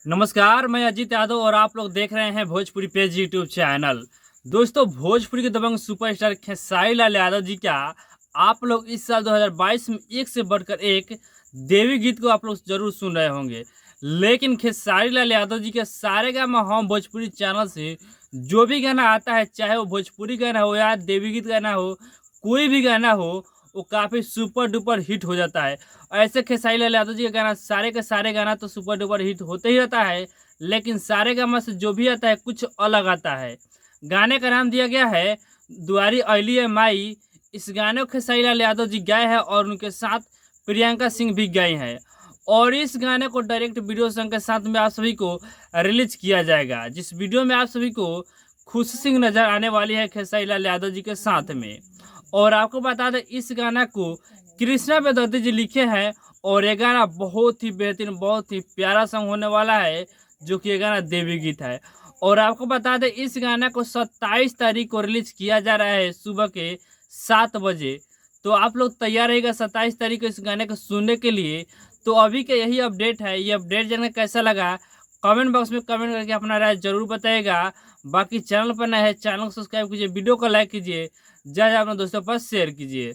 नमस्कार, मैं अजीत यादव और आप लोग देख रहे हैं भोजपुरी पेज यूट्यूब चैनल। दोस्तों, भोजपुरी के दबंग सुपरस्टार खेसारी लाल यादव जी का आप लोग इस साल 2022 में एक से बढ़कर एक देवी गीत को आप लोग जरूर सुन रहे होंगे। लेकिन खेसारी लाल यादव जी के सारे गामा हम भोजपुरी चैनल से जो भी गाना आता है, चाहे वो भोजपुरी गाना हो या देवी गीत गाना हो, कोई भी गाना हो, वो काफ़ी सुपर डुपर हिट हो जाता है। ऐसे खेसारी लाल यादव जी का गाना सारे के सारे गाना तो सुपर डुपर हिट होते ही रहता है, लेकिन सारे गामा से जो भी आता है कुछ अलग आता है। गाने का नाम दिया गया है दुआरी अली है माई। इस गाने को खेसारी लाल यादव जी गाए हैं और उनके साथ प्रियंका सिंह भी गए हैं। और इस गाने को डायरेक्ट वीडियो सॉन्ग के साथ में आप सभी को रिलीज किया जाएगा, जिस वीडियो में आप सभी को खुशी सिंह नजर आने वाली है खेसारी लाल यादव जी के साथ में। और आपको बता दें, इस गाना को कृष्णा बेदर्दी जी लिखे हैं और ये गाना बहुत ही बेहतरीन, बहुत ही प्यारा सॉन्ग होने वाला है, जो कि ये गाना देवी गीत है। और आपको बता दें, इस गाना को 27 तारीख को रिलीज किया जा रहा है सुबह के 7 बजे। तो आप लोग तैयार रहिएगा 27 तारीख को इस गाने को सुनने के लिए। तो अभी का यही अपडेट है। ये अपडेट जानकर कैसा लगा कमेंट बॉक्स में कमेंट करके अपना राय जरूर बताइएगा। बाकी चैनल पर नए है, चैनल को सब्सक्राइब कीजिए, वीडियो को लाइक कीजिए, ज़्यादा अपने दोस्तों पर शेयर कीजिए।